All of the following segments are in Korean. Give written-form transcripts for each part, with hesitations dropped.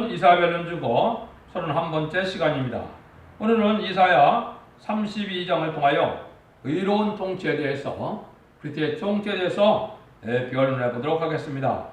이사야별론 주고 31번째 시간입니다. 오늘은 이사야 32장을 통하여 의로운 통치에 대해서 그리스도의 통치에 대해서 변론해 보도록 하겠습니다.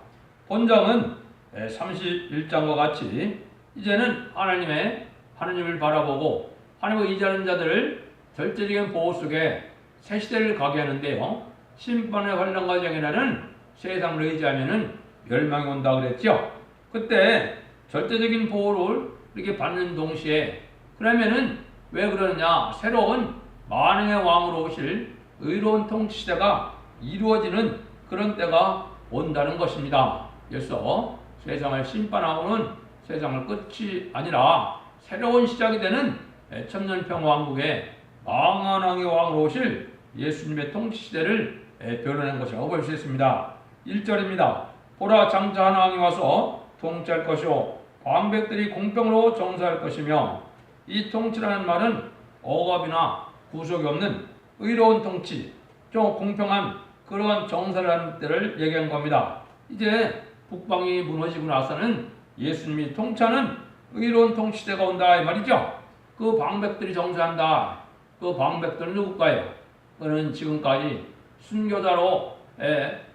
본장은 31장과 같이 이제는 하나님을 바라보고 하나님을 의지하는 자들을 절대적인 보호 속에 새 시대를 가게 하는데요. 심판의 환란 과정이라는 세상을 의지하면은 멸망이 온다 그랬죠. 그때 절대적인 보호를 이렇게 받는 동시에 그러면은 왜 그러느냐? 새로운 만왕의 왕으로 오실 의로운 통치 시대가 이루어지는 그런 때가 온다는 것입니다. 그래서 세상을 심판하고는 세상을 끝이 아니라 새로운 시작이 되는 천년평화왕국의 만왕의 왕으로 오실 예수님의 통치 시대를 변호한 것이라고 볼 수 있습니다. 1절입니다. 보라, 장차 한 왕이 와서 통치할 것이요 방백들이 공평으로 정사할 것이며, 이 통치라는 말은 억압이나 구속이 없는 의로운 통치, 좀 공평한 그러한 정사를 하는 때를 얘기한 겁니다. 이제 북방이 무너지고 나서는 예수님이 통치하는 의로운 통치 시대가 온다 이 말이죠. 그 방백들이 정사한다. 그 방백들은 누굴까요? 그는 지금까지 순교자로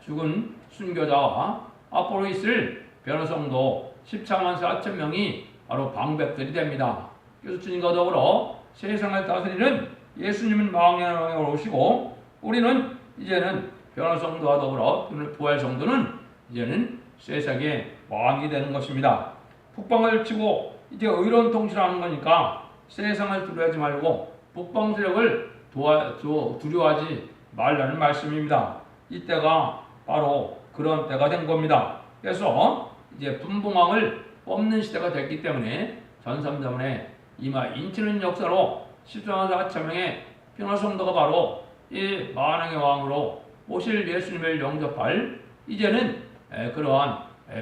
죽은 순교자와 앞으로 있을 변호성도 14만 4천 명이 바로 방백들이 됩니다. 그래서 주님과 더불어 세상을 다스리는 예수님은 만왕의 왕으로 오시고, 우리는 이제는 변호성도와 더불어 부활성도는 이제는 세상의 왕이 되는 것입니다. 북방을 치고 이제 의로운 통치를 하는 거니까 세상을 두려워하지 말고 북방 세력을 두려워하지 말라는 말씀입니다. 이때가 바로 그런 때가 된 겁니다. 그래서 이제 분봉왕을 뽑는 시대가 됐기 때문에 전삼자문에 이마 인치는 역사로 14만 4천 명의 변호성도가 바로 이 만왕의 왕으로 오실 예수님을 영접할 이제는 그러한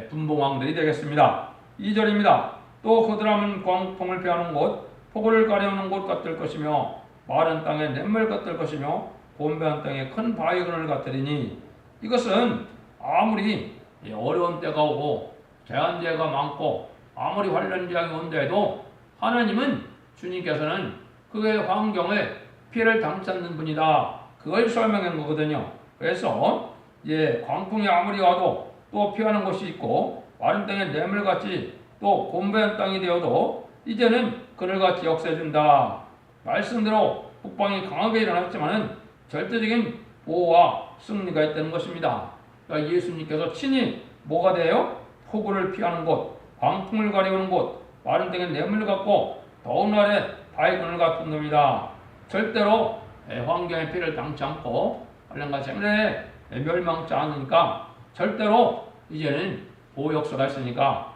분봉왕들이 되겠습니다. 2절입니다. 또 그들함은 광풍을 피하는 곳, 폭우를 가려우는 곳 같을 것이며, 마른 땅에 냇물 같을 것이며, 곤배한 땅에 큰 바위근을 같으리니, 이것은 아무리 어려운 때가 오고 재난재해가 많고 아무리 환란재앙이 온데도 하나님은, 주님께서는 그의 환경에 피해를 당치 않는 분이다, 그걸 설명한 거거든요. 그래서 이제 광풍이 아무리 와도 또 피하는 곳이 있고, 마른 땅에 냇물같이 또 곤배한 땅이 되어도 이제는 그늘같이 역사해준다. 말씀대로 북방이 강하게 일어났지만 절대적인 보호와 승리가 있다는 것입니다. 그러니까 예수님께서 친히 뭐가 돼요? 폭우를 피하는 곳, 광풍을 가리우는 곳, 마른 땅에 냇물 같고 더운 날에 바위근을 같은 겁니다. 절대로 환경의 피해를 당치 않고 환란과 재난에 멸망치 않으니까 절대로 이제는 보호 역사가 있으니까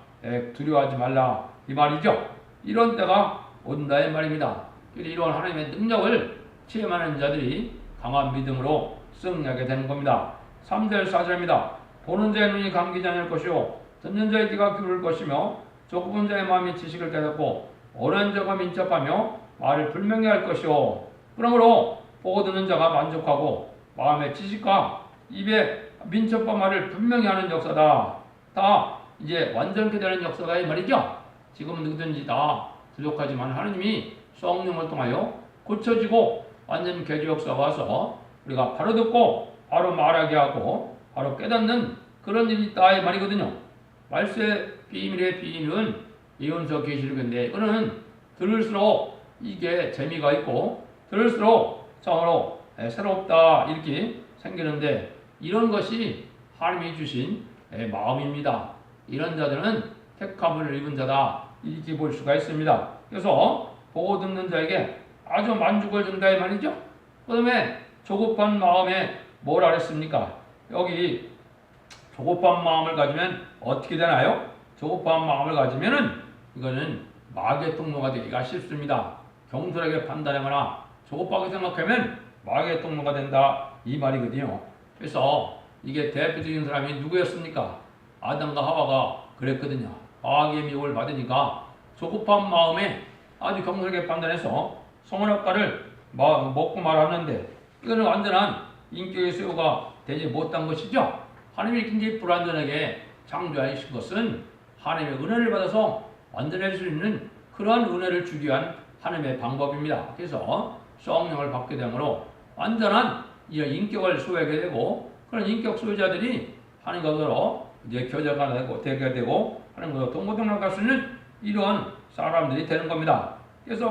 두려워하지 말라 이 말이죠. 이런 때가 온다 이 말입니다. 이런 하나님의 능력을 체험하는 자들이 강한 믿음으로 승리하게 되는 겁니다. 3절 4절입니다. 보는 자의 눈이 감기지 않을 것이요 듣는 자의 귀가 기울을 것이며, 좁은 자의 마음이 지식을 깨닫고 어려운 자가 민첩하며 말을 분명히 할 것이요. 그러므로 보고 듣는 자가 만족하고 마음의 지식과 입에 민첩한 말을 분명히 하는 역사다. 다 이제 완전케 되는 역사가 이 말이죠. 지금은 누구든지 다 부족하지만 하나님이 성령을 통하여 고쳐지고 완전 개조 역사가 와서 우리가 바로 듣고 바로 말하게 하고 바로 깨닫는 그런 일이 있다 이 말이거든요. 말세의 비밀의 비밀은 예언서 계시록인데, 이거는 들을수록 이게 재미가 있고 들을수록 참으로 새롭다 이렇게 생기는데, 이런 것이 하나님이 주신 마음입니다. 이런 자들은 택함을 입은 자다 이렇게 볼 수가 있습니다. 그래서 보고 듣는 자에게 아주 만족을 준다 이 말이죠. 그 다음에 조급한 마음에 뭐라 그랬습니까? 여기 조급한 마음을 가지면 어떻게 되나요? 조급한 마음을 가지면은 이거는 마귀의 통로가 되기가 쉽습니다. 경솔하게 판단하거나 조급하게 생각하면 마귀의 통로가 된다 이 말이거든요. 그래서 이게 대표적인 사람이 누구였습니까? 아담과 하와가 그랬거든요. 마귀의 미혹을 받으니까 조급한 마음에 아주 경솔하게 판단해서 성언학과를 먹고 말았는데, 이거는 완전한 인격의 소유가 되지 못한 것이죠. 하나님이 굉장히 불완전하게 창조하신 것은 하나님의 은혜를 받아서 완전해질 수 있는 그러한 은혜를 주기 위한 하나님의 방법입니다. 그래서 성령을 받게 되므로 완전한 이런 인격을 소유하게 되고 그런 인격 소유자들이 하나님과도 이제 교제가 되게 되고 하나님과도 동고동락할 수 있는 이러한 사람들이 되는 겁니다. 그래서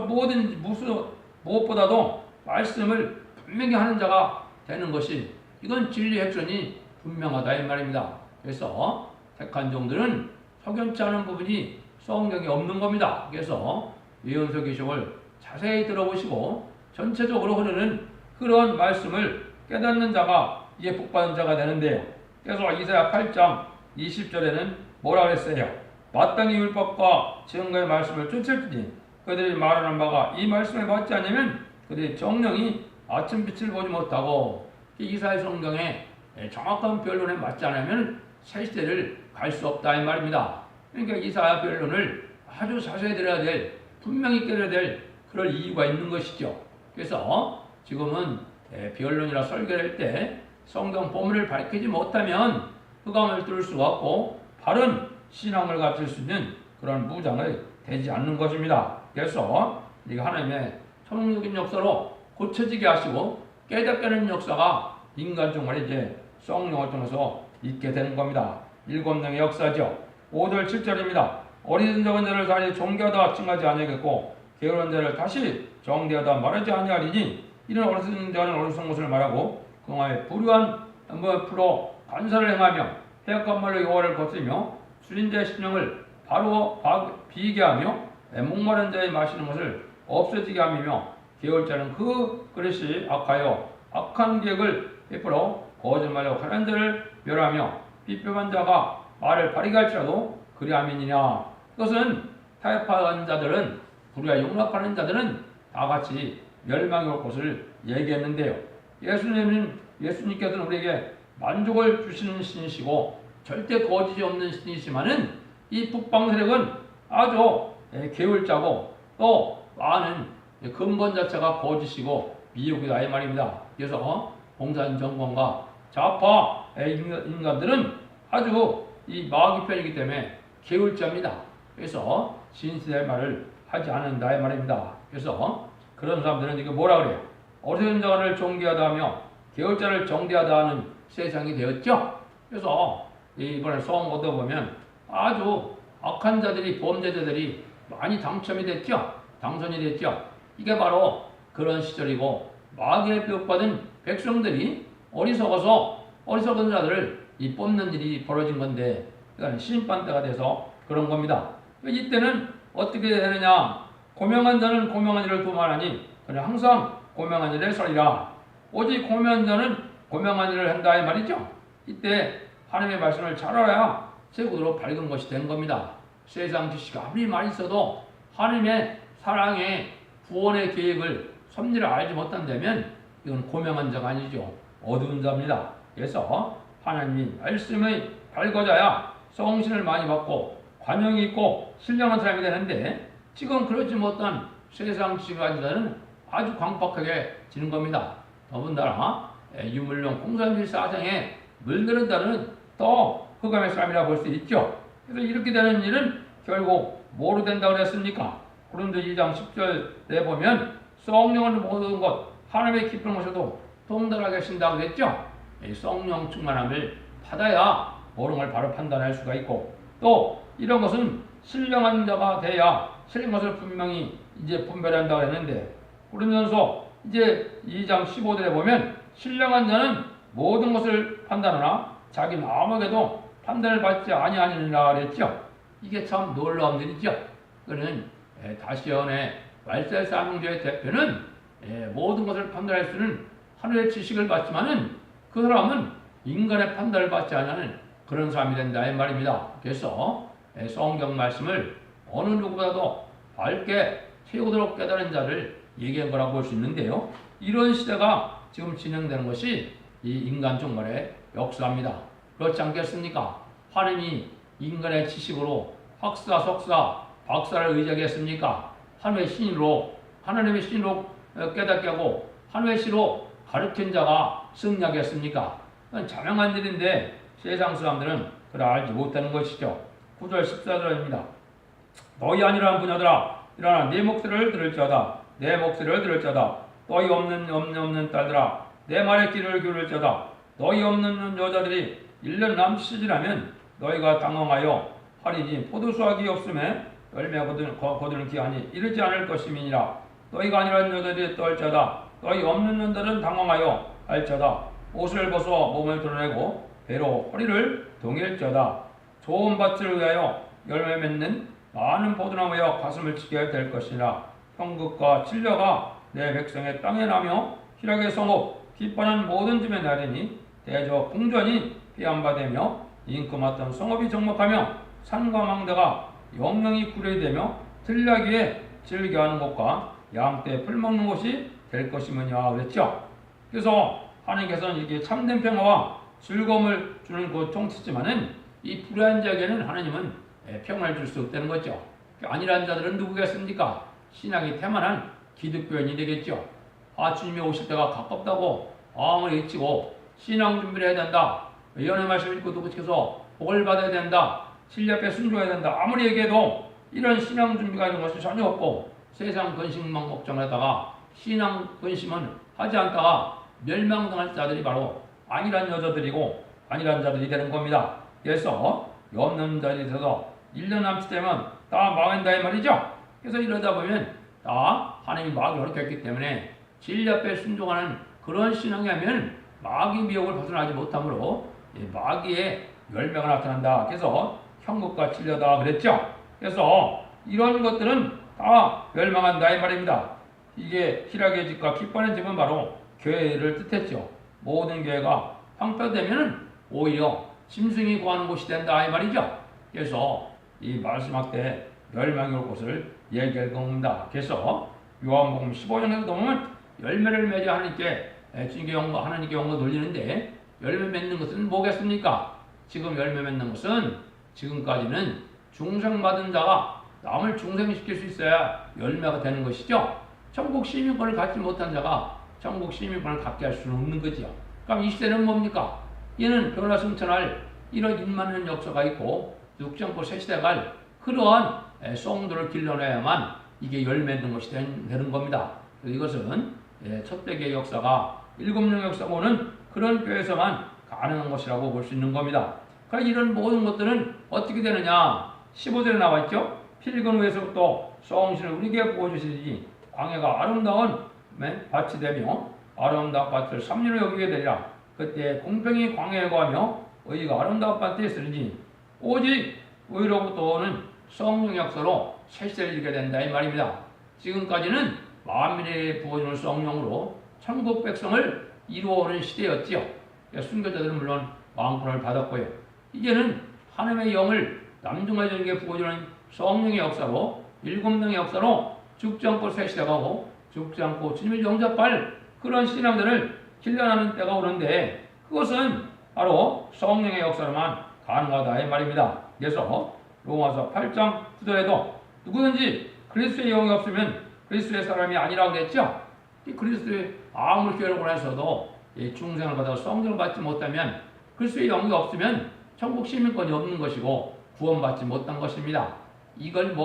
무엇보다도 말씀을 분명히 하는 자가 되는 것이 이건 진리 핵심이 분명하다 이 말입니다. 그래서 택한 종들은 석연치 않은 부분이 성경에 없는 겁니다. 그래서 예언서 기식을 자세히 들어보시고 전체적으로 흐르는 그런 말씀을 깨닫는 자가 이에 복받은 자가 되는데요. 그래서 이사야 8장 20절에는 뭐라 그랬어요? 마땅히 율법과 증거의 말씀을 쫓을지니 그들이 말하는 바가 이 말씀에 맞지 않으면 그들이 정령이 아침빛을 보지 못하고 이사야 성경에 정확한 변론에 맞지 않으면 새 시대를 갈 수 없다 이 말입니다. 그러니까 이사야 변론을 아주 자세히 들어야 될, 분명히 깨달아야 될 그럴 이유가 있는 것이죠. 그래서 지금은 변론이나 설교할 때 성경 본문을 밝히지 못하면 흑암을 뚫을 수가 없고 바른 신앙을 가질 수 있는 그런 무장이 되지 않는 것입니다. 그래서 이가 하나님의 천국적인 역사로 고쳐지게 하시고 깨닫게 하는 역사가 인간 중간에 이제 성령을 통해서 있게 되는 겁니다. 7명의 역사죠. 5절 7절입니다. 어리석은 자를 다시 정죄하다 칭하지 아니하겠고 게으른 자를 다시 정죄하다 말하지 아니하리니 이런 어리석은 자는 어리석은 것을 말하고 그와의 불의한 풀어 간사를 행하며 해악한 말로 여호와를 거스리며 줄인 자의 심령을 바로 비게 하며 목마른 자의 마시는 것을 없어지게 하며 게을 자는 그 그릇이 악하여 악한 계획을 베풀어 거짓말로 가난한 자를 멸하며 삐뚤한 자가 말을 바르게 할지라도 그리함이니라. 그것은 타협하는 자들은 불의와 용납하는 자들은 다 같이 멸망이 올 것을 얘기했는데요. 예수님께서는 우리에게 만족을 주시는 신이시고 절대 거짓이 없는 신이시지만은 이 북방 세력은 아주 게을자고 또 많은 근본 자체가 거짓이고 미혹이다 이 말입니다. 그래서 공산정권과 좌파 인간들은 아주 이 마귀 편이기 때문에 게을자입니다. 그래서 진실의 말을 하지 않는다 이 말입니다. 그래서 그런 사람들은 이거 뭐라 그래요? 어리석은 자를 정죄하다 하며 게을자를 정죄하다 하는 세상이 되었죠. 그래서 이번에 소음 얻어보면 아주 악한 자들이 범죄자들이 많이 당첨이 됐죠. 당선이 됐죠. 이게 바로 그런 시절이고 마귀의 교육받은 백성들이 어리석은 자들을 뽑는 일이 벌어진 건데 그러니까 심판 때가 돼서 그런 겁니다. 이때는 어떻게 되느냐? 고명한 자는 고명한 일을 도말하니 그냥 항상 고명한 일에 서리라. 오직 고명한 자는 고명한 일을 한다 이 말이죠. 이때 하나님의 말씀을 잘 알아야 세상으로 밝은 것이 된 겁니다. 세상 지식이 아무리 많이 있어도 하나님의 사랑의 구원의 계획을 섭리를 알지 못한다면 이건 고명한 자가 아니죠. 어두운 자입니다. 그래서 하나님이 말씀의 밝아져야 성신을 많이 받고 관용이 있고 신령한 사람이 되는데 지금 그렇지 못한 세상 지식을 가진 자는 아주 광박하게 지는 겁니다. 더군다나 유물론 공산주의 사상에 물드는 자는 더 흑암의 사람이라 볼 수 있죠. 그래서 이렇게 되는 일은 결국 뭐로 된다고 그랬습니까? 고린도 2장 10절에 보면 성령을 모든 것 하나님의 깊은 곳에도 통달하게 하신다고 그랬죠. 성령 충만함을 받아야 모든 걸 바로 판단할 수가 있고 또 이런 것은 신령한 자가 돼야 신령 것을 분명히 이제 분별한다고 했는데 고린도전서 이제 2장 15절에 보면 신령한 자는 모든 것을 판단하나 자기는 아무에게도 판단을 받지 아니하니라 그랬죠. 이게 참 놀라운 일이죠. 그는 다시언의 말세 사명조의 대표는 모든 것을 판단할 수 있는 하늘의 지식을 받지만은 그 사람은 인간의 판단을 받지 않는 그런 사람이 된다 이 말입니다. 그래서 성경 말씀을 어느 누구보다도 밝게 채우도록 깨달은 자를 얘기한 거라고 볼 수 있는데요. 이런 시대가 지금 진행되는 것이 이 인간 종말의 역사입니다. 그렇지 않겠습니까? 하나님이 인간의 지식으로 학사, 석사, 박사를 의지하겠습니까? 하나님의 신으로 깨닫게 하고 하나님의 신으로 가르친 자가 승리하겠습니까? 그건 자명한 일인데 세상 사람들은 그걸 알지 못하는 것이죠. 9절 14절입니다. 너희 아니라는 부녀들아 일어나 네 목소리를 들을지어다. 내 목소리를 들을지어다. 너희 없는 딸들아 내 말에 귀를 기울일지어다. 너희 없는 여자들이 1년 남짓이라면 너희가 당황하여 하리니 포도수확이 없음에 열매 거두는 기한이 이르지 않을 것임이니라. 너희가 아니라는 여자들이 떨지어다. 너희 없는 년들은 당황하여 할지어다. 옷을 벗어 몸을 드러내고 배로 허리를 동일지어다. 좋은 밭을 위하여 열매 맺는 많은 포도나무여 가슴을 치게 될 것이라. 형극과 진려가 내 백성의 땅에 나며 희락의 성읍 기뻐하는 모든 집에 나리니 대저 궁전이 피한바되며 인금왔던 성읍이 정복하며 산과 망대가 영영이 구려되며 들나귀에 즐겨하는 곳과 양떼 풀 먹는 곳이 될 것이므냐 그랬죠. 그래서 하나님께서는 이게 참된 평화와 즐거움을 주는 그 통치지만은 이 불의한 자에게는 하나님은 평화를 줄 수 없다는 거죠. 아니라는 자들은 누구겠습니까? 신앙이 태만한 기독교인이 되겠죠. 주님이 오실 때가 가깝다고 마음을 일치고 신앙 준비를 해야 된다. 예언의 말씀을 읽고 도구치켜서 복을 받아야 된다. 진리 앞에 순종해야 된다. 아무리 얘기해도 이런 신앙 준비가 있는 것이 전혀 없고 세상 근심만 걱정하다가 신앙 근심은 하지 않다가 멸망당할 자들이 바로 아니란 여자들이고 아니란 자들이 되는 겁니다. 그래서 없는 자들이 있어서 1년 남짓 되면 다 망한다 이 말이죠. 그래서 이러다 보면 다 하나님이 마귀를 허락했기 때문에 진리 앞에 순종하는 그런 신앙이 하면 마귀 미혹을 벗어나지 못하므로 마귀의 열매가 나타난다. 그래서 형국과 진려다 그랬죠. 그래서 이런 것들은 다 멸망한다 이 말입니다. 이게 희락의 집과 기뻐하는 집은 바로 교회를 뜻했죠. 모든 교회가 황폐되면 오히려 짐승이 구하는 곳이 된다 이 말이죠. 그래서 이 말씀할 때 멸망이 올 것을 얘기할 겁니다. 그래서 요한복음 15장에서 보면 열매를 맺어 하나님께 하나님께 영광 돌리는데 열매 맺는 것은 뭐겠습니까? 지금 열매 맺는 것은 지금까지는 중생받은 자가 남을 중생시킬 수 있어야 열매가 되는 것이죠. 천국 시민권을 갖지 못한 자가 천국 시민권을 갖게 할 수는 없는 거지요. 그럼 이 시대는 뭡니까? 얘는 변화 승천할 이런 인만한 역사가 있고 육정포 새 시대가 갈 그러한 성도를 길러내야만 이게 열매 맺는 것이 되는 겁니다. 이것은 첫 배기의 역사가 7명 역사가 오는 그런 교회에서만 가능한 것이라고 볼 수 있는 겁니다. 그러니까 이런 모든 것들은 어떻게 되느냐? 15절에 나와 있죠. 필근 후에서부터 성신을 우리에게 부어주시니 광야가 아름다운 밭이 되며 아름다운 밭을 삼류로 여기게 되리라. 그때 공평히 광야에 거하며 의가 아름다운 밭에 있으니 오직 의로부터 오는 성령 역사로 세세를 이루게 된다 이 말입니다. 지금까지는 만민에 부어주는 성령으로 천국 백성을 이루어오는 시대였지요. 순교자들은 물론 왕권을 받았고요. 이제는 하나님의 영을 남중아들에게 부어주는 성령의 역사로 7명의 역사로 죽지 않고 새 시대가 오고 죽지 않고 주님을 영접할 그런 신앙들을 길러나는 때가 오는데 그것은 바로 성령의 역사로만 가능하다 이 말입니다. 그래서 로마서 8장 9절에도 누구든지 그리스도의 영이 없으면 그리스도의 사람이 아니라고 그랬죠. 이 그리스도의 아무리 교회를 보내서도 중생을 받아 성령을 받지 못하면 그리스도의 영이 없으면 천국 시민권이 없는 것이고 구원받지 못한 것입니다. 이걸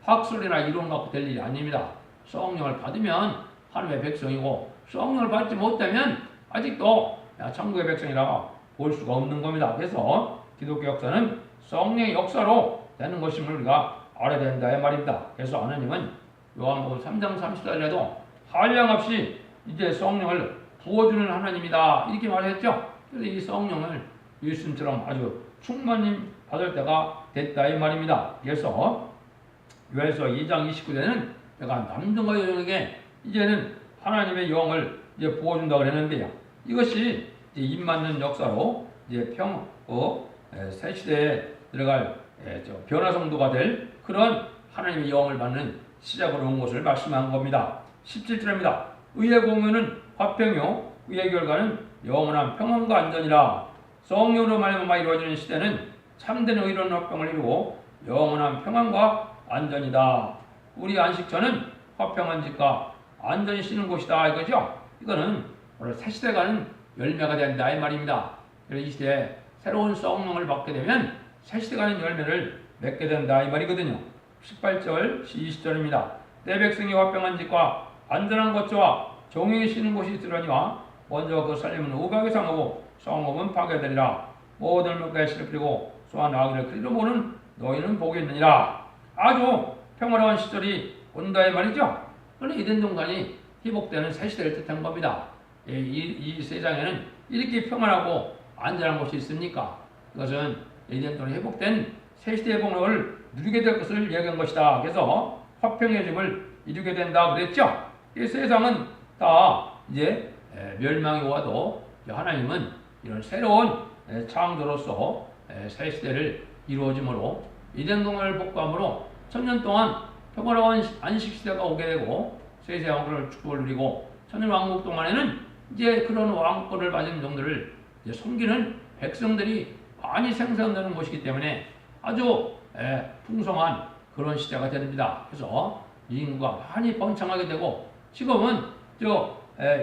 학술이나 이론 갖고 될 일이 아닙니다. 성령을 받으면 하나님의 백성이고 성령을 받지 못하면 아직도 천국의 백성이라고 볼 수가 없는 겁니다. 그래서 기독교 역사는 성령의 역사로 되는 것임을 우리가 알아야 된다 이 말입니다. 그래서 하나님은 요한복음 3장 30절에도 한량없이 이제 성령을 부어주는 하나님이다 이렇게 말했죠. 그래서 이 성령을 예수님처럼 아주 충만히 받을 때가 됐다 이 말입니다. 그래서 요한서 2장 29절에는 내가 남성과 여성에게 이제는 하나님의 영을 이제 부어준다고 그랬는데요. 이것이 이제 입맞는 역사로 이제 새 시대에 들어갈 변화 성도가 될 그런 하나님의 영을 받는 시작으로 온 것을 말씀한 겁니다. 17절입니다. 의의 공유는 화평이요 의의 결과는 영원한 평안과 안전이라. 성령으로 말미암아 이루어지는 시대는 참된 의로운 화평을 이루고 영원한 평안과 안전이다. 우리 안식처는 화평한 집과 안전히 쉬는 곳이다 이거죠. 이거는 오늘 새 시대가는 열매가 된다 이 말입니다. 그래서 이 시대에 새로운 성령을 받게 되면 새 시대가는 열매를 맺게 된다 이 말이거든요. 18절 20절입니다. 내 백성이 화평한 집과 안전한 것과 종이 쉬는 곳이 있으려니와 먼저 그 살림은 우박이 상하고 성읍은 파괴되리라. 모든 물가에 씨를 뿌리고 소한 아기를 그리로 모는 너희는 복이 있느니라. 아주 평화로운 시절이 온다 이 말이죠. 그런데 이덴 동산이 회복되는 새 시대를 뜻한 겁니다. 이 세상에는 이렇게 평안하고 안전한 곳이 있습니까? 그것은 이덴 동산이 회복된 새 시대의 복을 누리게 될 것을 얘기한 것이다. 그래서 화평의 집을 이루게 된다 그랬죠. 이 세상은 다 이제 멸망이 와도 하나님은 이런 새로운 창조로서 새 시대를 이루어짐으로 이덴 동산을 복구함으로 천년 동안 평화로운 안식 시대가 오게 되고 세세 왕국을 축복을 누리고 천년 왕국 동안에는 이제 그런 왕권을 가진 종들을 섬기는 백성들이 많이 생산되는 곳이기 때문에 아주 풍성한 그런 시대가 됩니다. 그래서 인구가 많이 번창하게 되고 지금은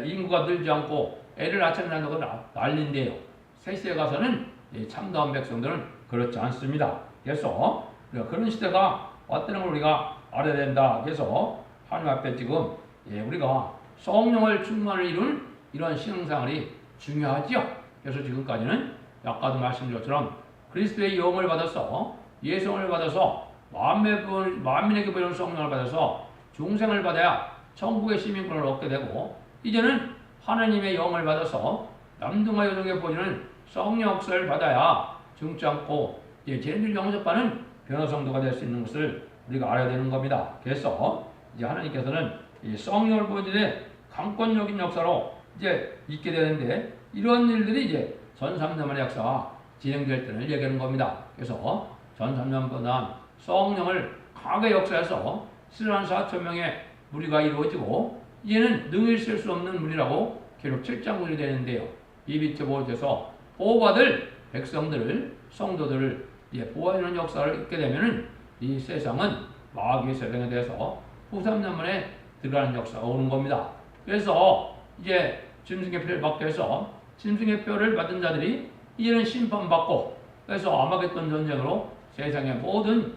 인구가 늘지 않고 애를 낳지 않는 건 난리인데요. 새 시대에 가서는 참다운 백성들은 그렇지 않습니다. 그래서 그런 시대가 왔다는 걸 우리가 알아야 된다. 그래서 하나님 앞에 지금 우리가 성령을 충만을 이룬 이런 신앙생활이 중요하지요. 그래서 지금까지는 아까도 말씀드린 것처럼 그리스도의 영을 받아서 예성을 받아서 만민에게 보이는 성령을 받아서 중생을 받아야 천국의 시민권을 얻게 되고 이제는 하나님의 영을 받아서 남동과 여동에 보이는 성령 역사를 받아야 죽지 않고 죄인들 영접하는 변화성도가 될 수 있는 것을 우리가 알아야 되는 겁니다. 그래서 이제 하나님께서는 이 성령을 보여주되 강권적인 역사로 이제 있게 되는데 이런 일들이 이제 전 3년만의 역사가 진행될 때를 얘기하는 겁니다. 그래서 전 3년보다 성령을 강하게 역사해서 74,000명의 무리가 이루어지고 이제는 능히 쓸 수 없는 무리라고 기록 7장 9절이 되는데요. 이 빛에 보호돼서 보호받을 백성들을 성도들을 보호하는 역사를 있게 되면은 이 세상은 마귀의 세상에 대해서 후 3년 만에 들어가는 역사가 오는 겁니다. 그래서 이제 짐승의 표를 받게 해서 짐승의 표를 받은 자들이 이제는 심판받고 그래서 아마겟돈 전쟁으로 세상의 모든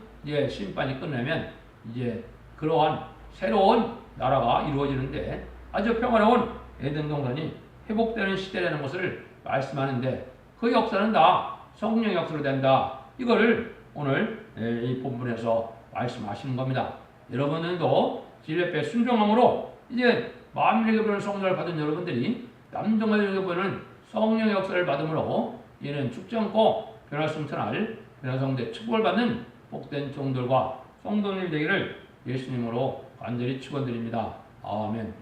심판이 끝나면 이제 그러한 새로운 나라가 이루어지는데 아주 평화로운 에덴 동산이 회복되는 시대라는 것을 말씀하는데 그 역사는 다 성령 역사로 된다. 이거를 오늘 이 본문에서 말씀하시는 겁니다. 여러분들도 진리의 순종함으로 이제 만민에게 보이는 성령을 받은 여러분들이 남동에게 보이는 성령의 역사를 받음으로 이는 죽지 않고 변화승천할 변화성대 축복을 받는 복된 종들과 성도님 되기를 예수님으로 간절히 축원드립니다. 아멘.